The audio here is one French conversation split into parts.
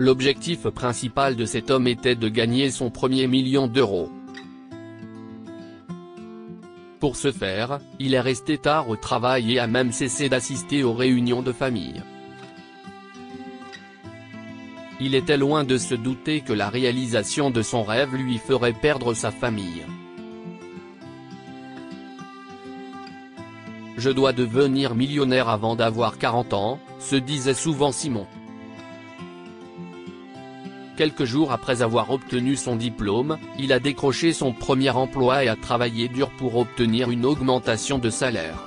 L'objectif principal de cet homme était de gagner son premier million d'euros. Pour ce faire, il est resté tard au travail et a même cessé d'assister aux réunions de famille. Il était loin de se douter que la réalisation de son rêve lui ferait perdre sa famille. « Je dois devenir millionnaire avant d'avoir 40 ans », se disait souvent Simon. Quelques jours après avoir obtenu son diplôme, il a décroché son premier emploi et a travaillé dur pour obtenir une augmentation de salaire.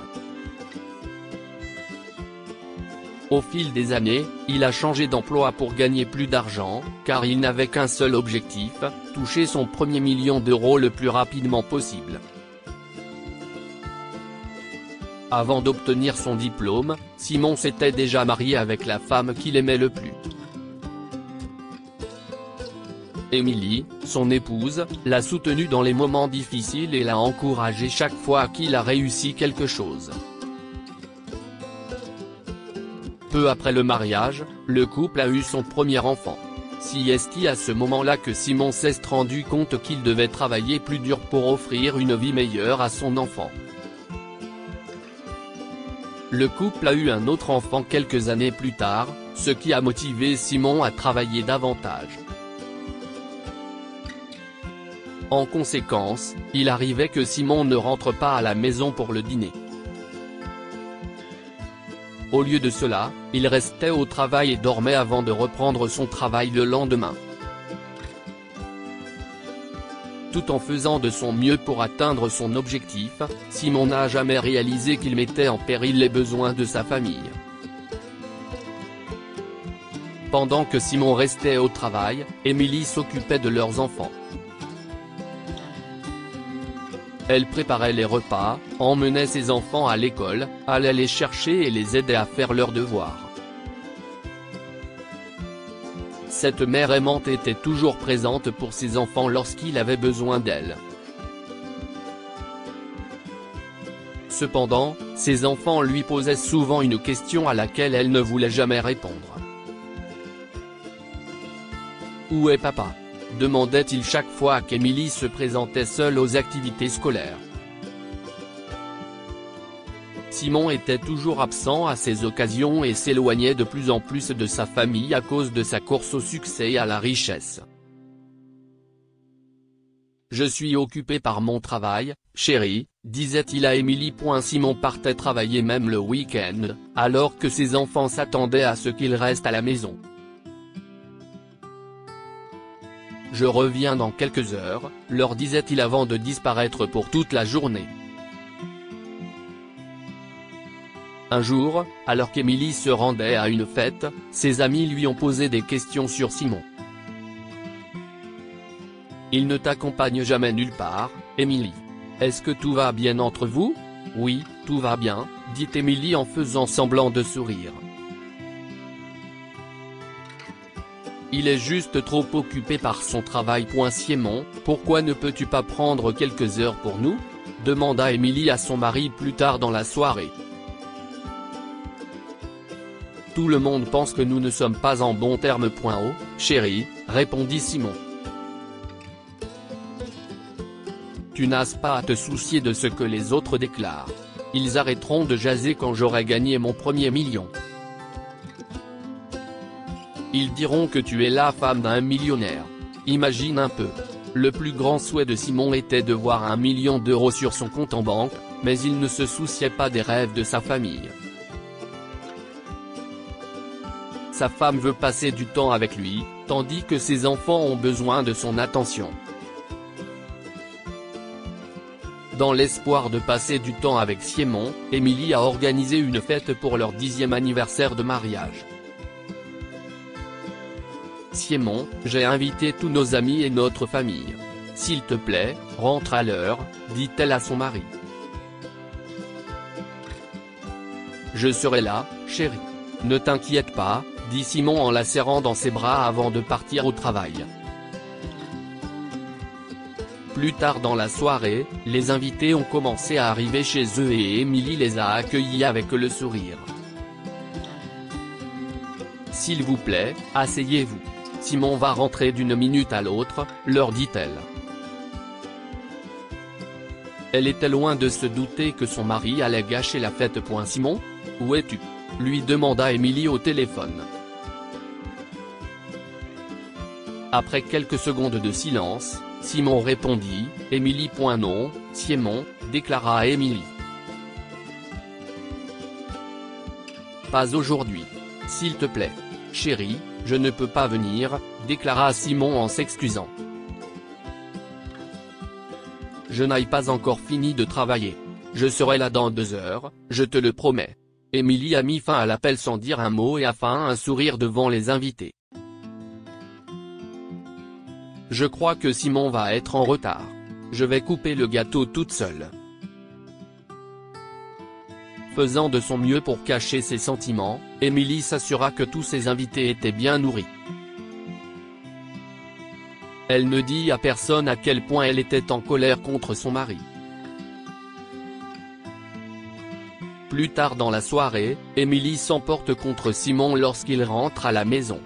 Au fil des années, il a changé d'emploi pour gagner plus d'argent, car il n'avait qu'un seul objectif, toucher son premier million d'euros le plus rapidement possible. Avant d'obtenir son diplôme, Simon s'était déjà marié avec la femme qu'il aimait le plus. Émilie, son épouse, l'a soutenu dans les moments difficiles et l'a encouragé chaque fois qu'il a réussi quelque chose. Peu après le mariage, le couple a eu son premier enfant. C'est à ce moment-là que Simon s'est rendu compte qu'il devait travailler plus dur pour offrir une vie meilleure à son enfant. Le couple a eu un autre enfant quelques années plus tard, ce qui a motivé Simon à travailler davantage. En conséquence, il arrivait que Simon ne rentre pas à la maison pour le dîner. Au lieu de cela, il restait au travail et dormait avant de reprendre son travail le lendemain. Tout en faisant de son mieux pour atteindre son objectif, Simon n'a jamais réalisé qu'il mettait en péril les besoins de sa famille. Pendant que Simon restait au travail, Émilie s'occupait de leurs enfants. Elle préparait les repas, emmenait ses enfants à l'école, allait les chercher et les aidait à faire leurs devoirs. Cette mère aimante était toujours présente pour ses enfants lorsqu'il avait besoin d'elle. Cependant, ses enfants lui posaient souvent une question à laquelle elle ne voulait jamais répondre. « Où est papa ?» demandait-il chaque fois qu'Émilie se présentait seule aux activités scolaires. Simon était toujours absent à ces occasions et s'éloignait de plus en plus de sa famille à cause de sa course au succès et à la richesse. « Je suis occupé par mon travail, chérie », disait-il à Émilie. Simon partait travailler même le week-end, alors que ses enfants s'attendaient à ce qu'il reste à la maison. « Je reviens dans quelques heures », leur disait-il avant de disparaître pour toute la journée. Un jour, alors qu'Émilie se rendait à une fête, ses amis lui ont posé des questions sur Simon. « Il ne t'accompagne jamais nulle part, Émilie. Est-ce que tout va bien entre vous ?» ?»« Oui, tout va bien », dit Émilie en faisant semblant de sourire. « Il est juste trop occupé par son travail. Simon, pourquoi ne peux-tu pas prendre quelques heures pour nous ?» demanda Émilie à son mari plus tard dans la soirée. « Tout le monde pense que nous ne sommes pas en bons termes. Oh, chérie, » répondit Simon. « Tu n'as pas à te soucier de ce que les autres déclarent. Ils arrêteront de jaser quand j'aurai gagné mon premier million. Ils diront que tu es la femme d'un millionnaire. Imagine un peu. » Le plus grand souhait de Simon était de voir 1 million d'euros sur son compte en banque, mais il ne se souciait pas des rêves de sa famille. Sa femme veut passer du temps avec lui, tandis que ses enfants ont besoin de son attention. Dans l'espoir de passer du temps avec Simon, Émilie a organisé une fête pour leur 10e anniversaire de mariage. « Simon, j'ai invité tous nos amis et notre famille. S'il te plaît, rentre à l'heure, » dit-elle à son mari. « Je serai là, chérie. Ne t'inquiète pas, » dit Simon en la serrant dans ses bras avant de partir au travail. Plus tard dans la soirée, les invités ont commencé à arriver chez eux et Émilie les a accueillis avec le sourire. « S'il vous plaît, asseyez-vous. Simon va rentrer d'une minute à l'autre, leur dit-elle. Elle était loin de se douter que son mari allait gâcher la fête. Simon, où es-tu ? Lui demanda Émilie au téléphone. Après quelques secondes de silence, Simon répondit, Émilie. Non, Simon, déclara Émilie. Pas aujourd'hui. S'il te plaît. Chérie, je ne peux pas venir, déclara Simon en s'excusant. Je n'ai pas encore fini de travailler. Je serai là dans 2 heures, je te le promets. Émilie a mis fin à l'appel sans dire un mot et a fait un sourire devant les invités. Je crois que Simon va être en retard. Je vais couper le gâteau toute seule. Faisant de son mieux pour cacher ses sentiments, Émilie s'assura que tous ses invités étaient bien nourris. Elle ne dit à personne à quel point elle était en colère contre son mari. Plus tard dans la soirée, Émilie s'emporte contre Simon lorsqu'il rentre à la maison.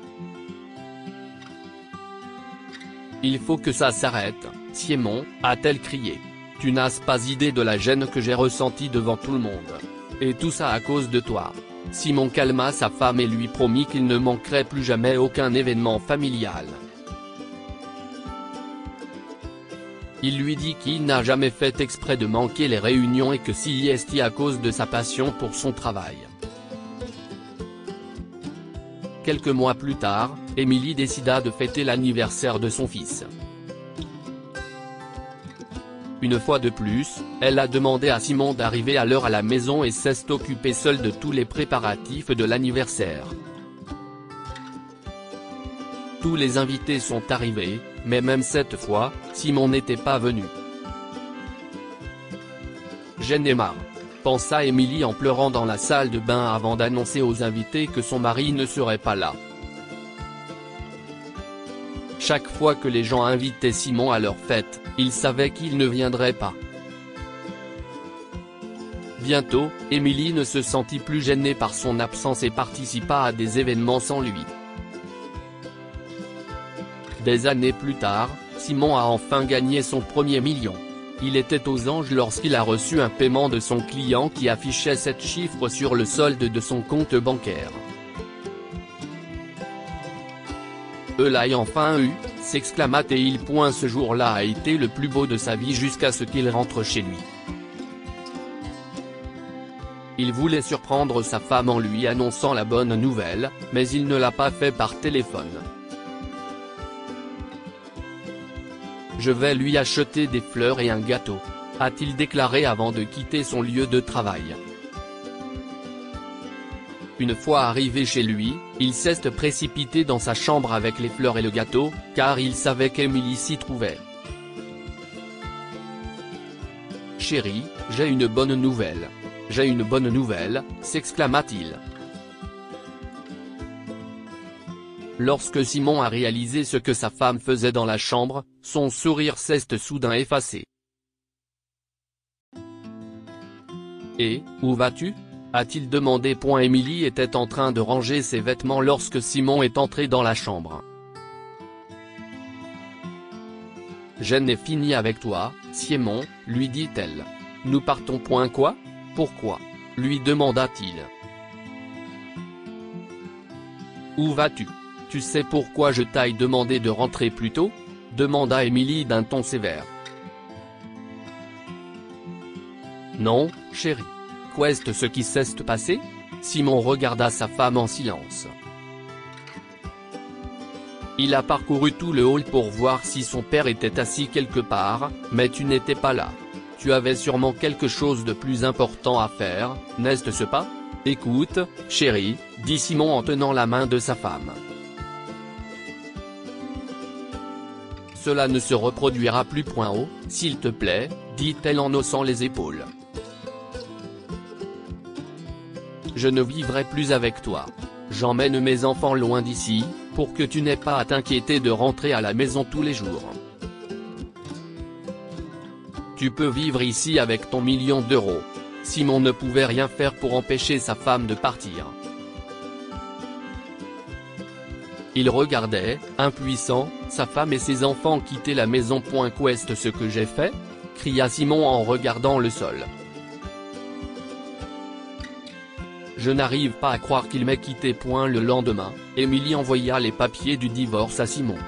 Il faut que ça s'arrête, Simon, a-t-elle crié. Tu n'as pas idée de la gêne que j'ai ressentie devant tout le monde. Et tout ça à cause de toi. Simon calma sa femme et lui promit qu'il ne manquerait plus jamais aucun événement familial. Il lui dit qu'il n'a jamais fait exprès de manquer les réunions et que c'est à cause de sa passion pour son travail. Quelques mois plus tard, Émilie décida de fêter l'anniversaire de son fils. Une fois de plus, elle a demandé à Simon d'arriver à l'heure à la maison et s'est occupée seule de tous les préparatifs de l'anniversaire. Tous les invités sont arrivés, mais même cette fois, Simon n'était pas venu. J'en ai marre, pensa Émilie en pleurant dans la salle de bain avant d'annoncer aux invités que son mari ne serait pas là. Chaque fois que les gens invitaient Simon à leur fête, ils savaient qu'il ne viendrait pas. Bientôt, Émilie ne se sentit plus gênée par son absence et participa à des événements sans lui. Des années plus tard, Simon a enfin gagné son premier million. Il était aux anges lorsqu'il a reçu un paiement de son client qui affichait 7 chiffres sur le solde de son compte bancaire. L'a enfin eu, s'exclama-t-il. Ce jour-là a été le plus beau de sa vie jusqu'à ce qu'il rentre chez lui. Il voulait surprendre sa femme en lui annonçant la bonne nouvelle, mais il ne l'a pas fait par téléphone. Je vais lui acheter des fleurs et un gâteau, a-t-il déclaré avant de quitter son lieu de travail. Une fois arrivé chez lui, il s'est précipité dans sa chambre avec les fleurs et le gâteau, car il savait qu'Émilie s'y trouvait. Chérie, j'ai une bonne nouvelle. J'ai une bonne nouvelle, s'exclama-t-il. Lorsque Simon a réalisé ce que sa femme faisait dans la chambre, son sourire s'est soudain effacé. Et, où vas-tu ? A-t-il demandé. Émilie était en train de ranger ses vêtements lorsque Simon est entré dans la chambre. J'en ai fini avec toi, Simon, lui dit-elle. Nous partons. Quoi ? Pourquoi ? Lui demanda-t-il. Où vas-tu ? Tu sais pourquoi je t'ai demandé de rentrer plus tôt ? Demanda Émilie d'un ton sévère. Non, chérie. Qu'est-ce ce qui s'est passé ? Simon regarda sa femme en silence. Il a parcouru tout le hall pour voir si son père était assis quelque part, mais tu n'étais pas là. Tu avais sûrement quelque chose de plus important à faire, n'est-ce pas ? Écoute, chérie, dit Simon en tenant la main de sa femme. Cela ne se reproduira plus. S'il te plaît, dit-elle en haussant les épaules. Je ne vivrai plus avec toi. J'emmène mes enfants loin d'ici, pour que tu n'aies pas à t'inquiéter de rentrer à la maison tous les jours. Tu peux vivre ici avec ton million d'euros. Simon ne pouvait rien faire pour empêcher sa femme de partir. Il regardait, impuissant, sa femme et ses enfants quitter la maison. Qu'est-ce ce que j'ai fait ? Cria Simon en regardant le sol. Je n'arrive pas à croire qu'il m'ait quitté. Le lendemain, Émilie envoya les papiers du divorce à Simon.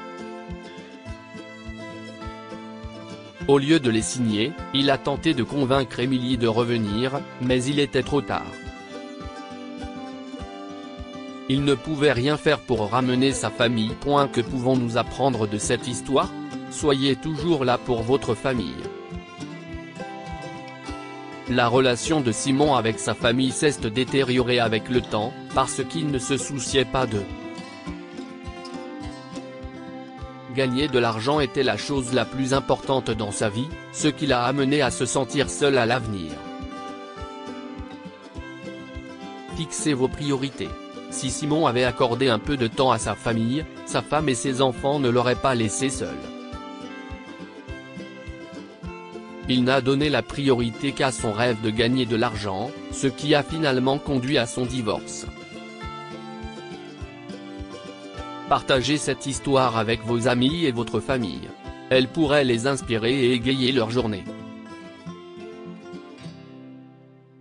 Au lieu de les signer, il a tenté de convaincre Émilie de revenir, mais il était trop tard. Il ne pouvait rien faire pour ramener sa famille. Que pouvons-nous apprendre de cette histoire ? Soyez toujours là pour votre famille. La relation de Simon avec sa famille s'est détériorée avec le temps, parce qu'il ne se souciait pas d'eux. Gagner de l'argent était la chose la plus importante dans sa vie, ce qui l'a amené à se sentir seul à l'avenir. Fixez vos priorités. Si Simon avait accordé un peu de temps à sa famille, sa femme et ses enfants ne l'auraient pas laissé seul. Il n'a donné la priorité qu'à son rêve de gagner de l'argent, ce qui a finalement conduit à son divorce. Partagez cette histoire avec vos amis et votre famille. Elle pourrait les inspirer et égayer leur journée.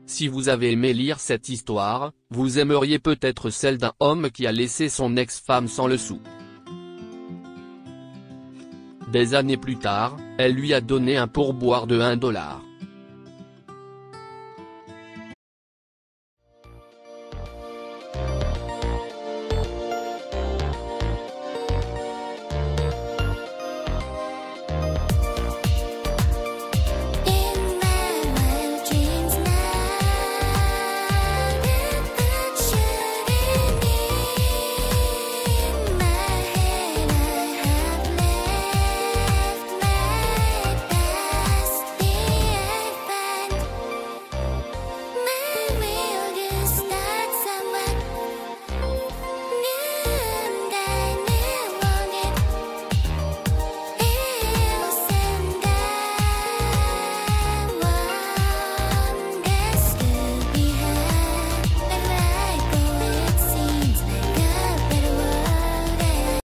Si vous avez aimé lire cette histoire, vous aimeriez peut-être celle d'un homme qui a laissé son ex-femme sans le sou. Des années plus tard, elle lui a donné un pourboire de $1.